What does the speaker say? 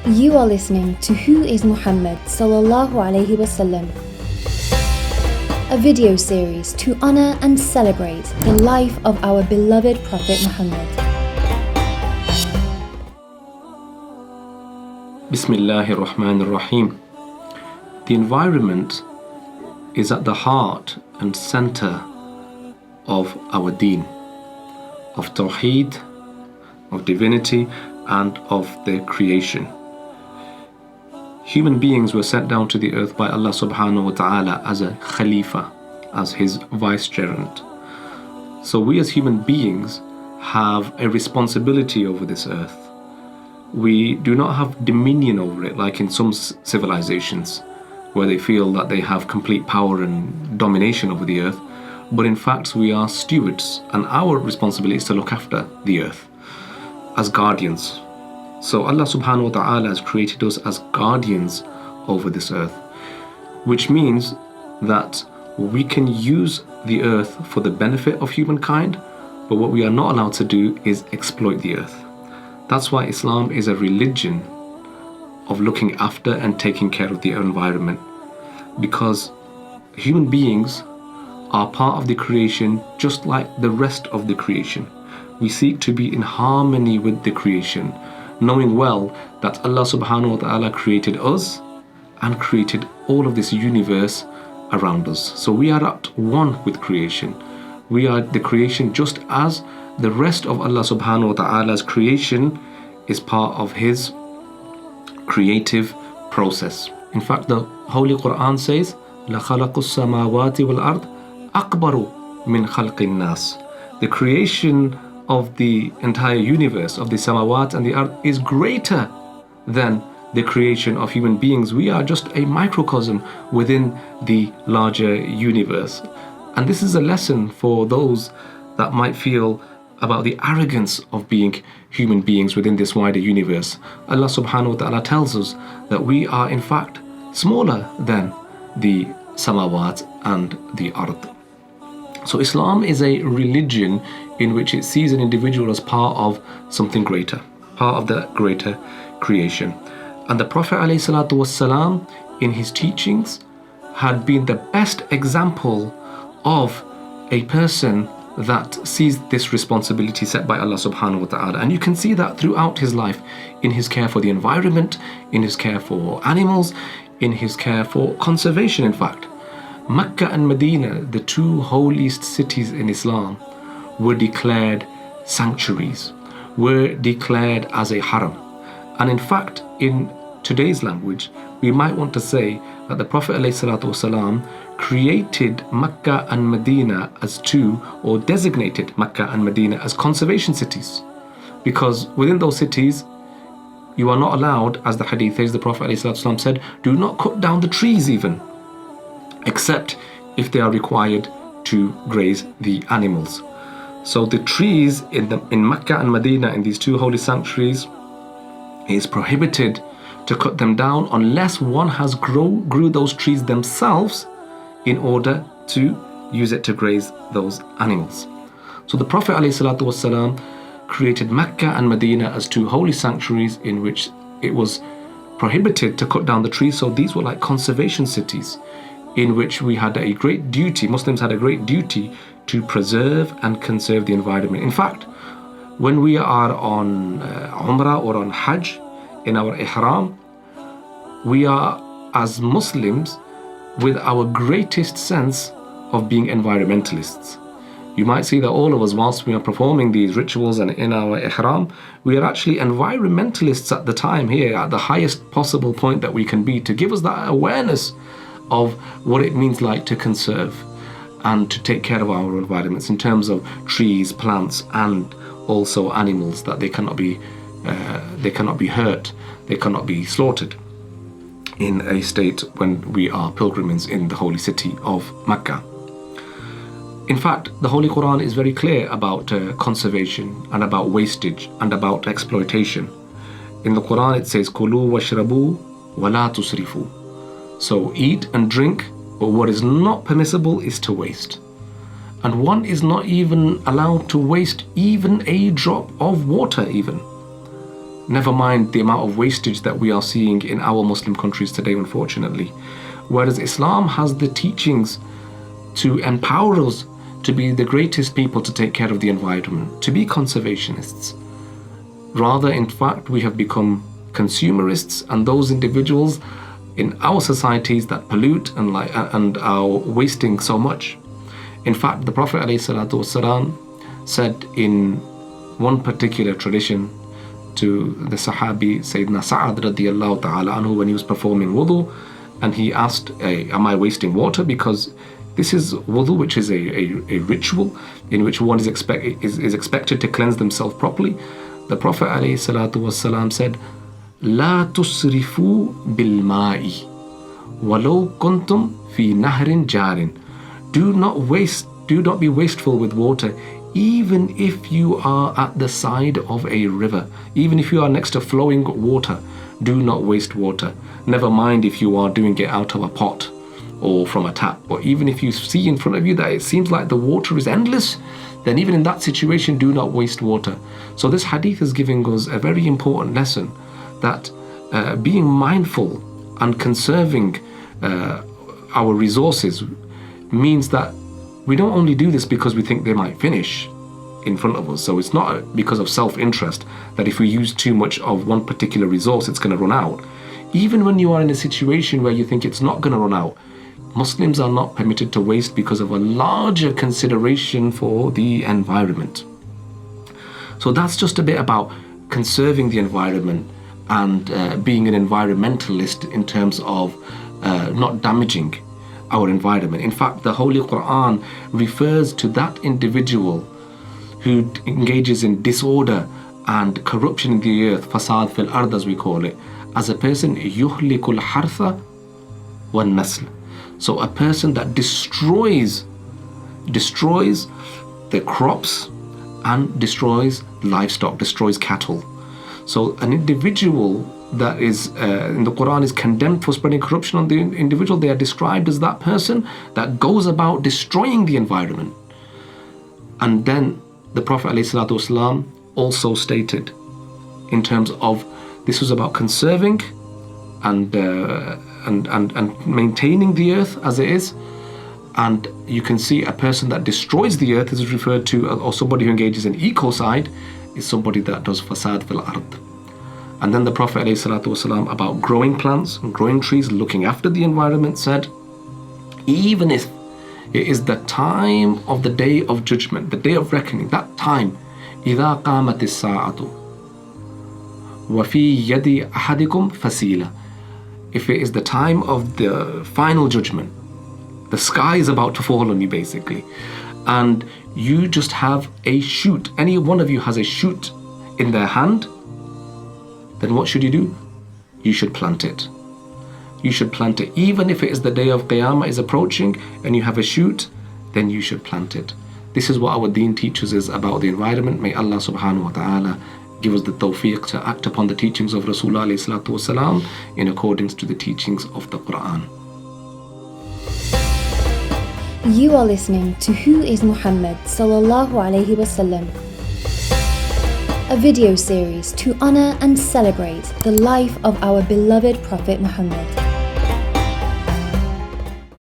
You are listening to Who is Muhammad Sallallahu Alaihi Wasallam, a video series to honor and celebrate the life of our beloved Prophet Muhammad. Bismillahir Rahmanir Rahim. The environment is at the heart and center of our deen, of Tawheed, of divinity, and of the creation. Human beings were sent down to the earth by Allah subhanahu wa ta'ala as a Khalifa, as his vicegerent. So we as human beings have a responsibility over this earth. We do not have dominion over it like in some civilizations where they feel that they have complete power and domination over the earth, but in fact we are stewards, and our responsibility is to look after the earth as guardians. So Allah subhanahu wa ta'ala has created us as guardians over this earth, which means that we can use the earth for the benefit of humankind, but what we are not allowed to do is exploit the earth. That's why Islam is a religion of looking after and taking care of the environment, because human beings are part of the creation just like the rest of the creation. We seek to be in harmony with the creation, knowing well that Allah subhanahu wa ta'ala created us and created all of this universe around us. So we are at one with creation. We are the creation just as the rest of Allah subhanahu wa ta'ala's creation is part of his creative process. In fact, the Holy Qur'an says, لَخَلَقُ السَّمَاوَاتِ وَالْأَرْضِ أَكْبَرُ مِنْ خَلْقِ النَّاسِ. The creation of the entire universe, of the samawat and the earth, is greater than the creation of human beings. We are just a microcosm within the larger universe. And this is a lesson for those that might feel about the arrogance of being human beings within this wider universe. Allah subhanahu wa ta'ala tells us that we are in fact smaller than the samawat and the ard. So Islam is a religion in which it sees an individual as part of something greater, part of the greater creation. And the Prophet ﷺ in his teachings had been the best example of a person that sees this responsibility set by Allah subhanahu wa ta'ala. And you can see that throughout his life, in his care for the environment, in his care for animals, in his care for conservation. In fact, Mecca and Medina, the two holiest cities in Islam, were declared sanctuaries, were declared as a haram. And in fact, in today's language, we might want to say that the Prophet ﷺ created Mecca and Medina as two, or designated Mecca and Medina as conservation cities. Because within those cities, you are not allowed, as the hadith says, the Prophet ﷺ said, do not cut down the trees even, except if they are required to graze the animals. So the trees in Mecca and Medina, in these two holy sanctuaries, it is prohibited to cut them down unless one has grew those trees themselves in order to use it to graze those animals. So the Prophet ﷺ created Mecca and Medina as two holy sanctuaries in which it was prohibited to cut down the trees. So these were like conservation cities in which we had a great duty, Muslims had a great duty to preserve and conserve the environment. In fact, when we are on Umrah or on Hajj, in our Ihram, we are as Muslims with our greatest sense of being environmentalists. You might see that all of us, whilst we are performing these rituals and in our Ihram, we are actually environmentalists at the time here, at the highest possible point that we can be, to give us that awareness of what it means like to conserve and to take care of our environments in terms of trees, plants, and also animals, that they cannot be hurt, they cannot be slaughtered in a state when we are pilgrims in the holy city of Mecca. In fact, the Holy Qur'an is very clear about conservation and about wastage and about exploitation. In the Qur'an it says, "Kulu washrabu wa la tusrifu." So eat and drink, but what is not permissible is to waste. And one is not even allowed to waste even a drop of water even. Never mind the amount of wastage that we are seeing in our Muslim countries today, unfortunately. Whereas Islam has the teachings to empower us to be the greatest people to take care of the environment, to be conservationists. Rather, in fact, we have become consumerists, and those individuals in our societies that pollute and are wasting so much. In fact, the Prophet ﷺ said in one particular tradition to the Sahabi Sayyidina Sa'ad radiyallahu ta'ala anhu when he was performing wudu, and he asked, am I wasting water? Because this is wudu, which is a ritual in which one is expected to cleanse themselves properly. The Prophet ﷺ said, لا تسرفوا بالماء ولو كنتم في نهر جار. Do not be wasteful with water, even if you are at the side of a river, even if you are next to flowing water. Do not waste water. Never mind if you are doing it out of a pot or from a tap, or even if you see in front of you that it seems like the water is endless, then even in that situation, do not waste water. So this hadith is giving us a very important lesson that being mindful and conserving our resources means that we don't only do this because we think they might finish in front of us. So it's not because of self-interest that if we use too much of one particular resource, it's going to run out. Even when you are in a situation where you think it's not going to run out, Muslims are not permitted to waste because of a larger consideration for the environment. So that's just a bit about conserving the environment and being an environmentalist in terms of not damaging our environment. In fact, the Holy Qur'an refers to that individual who engages in disorder and corruption in the earth, fasad fil ard as we call it, as a person yuhlikul hartha wan nasl. So a person that destroys the crops and destroys livestock, destroys cattle. So an individual that is in the Qur'an is condemned for spreading corruption on the individual. They are described as that person that goes about destroying the environment. And then the Prophet ﷺ also stated in terms of this was about conserving and maintaining the earth as it is. And you can see a person that destroys the earth is referred to, or somebody who engages in ecocide is somebody that does fasad fil ard. And then the Prophet ﷺ about growing plants and growing trees, looking after the environment, said, even if it is the time of the day of judgment, the day of reckoning, that time, إِذَا قَامَتِ السَّاعَةُ وَفِي يَدِ أَحَدِكُمْ فَسِيلَةٌ. If it is the time of the final judgment, the sky is about to fall on you basically, and you just have a shoot, any one of you has a shoot in their hand, then what should you do? You should plant it. You should plant it. Even if it is the day of Qiyamah is approaching and you have a shoot, then you should plant it. This is what our deen teaches us about the environment. May Allah subhanahu wa ta'ala give us the tawfiq to act upon the teachings of Rasulullah alayhi salatu wasalam in accordance to the teachings of the Qur'an. You are listening to Who is Muhammad sallallahu alayhi wasallam, a video series to honor and celebrate the life of our beloved Prophet Muhammad.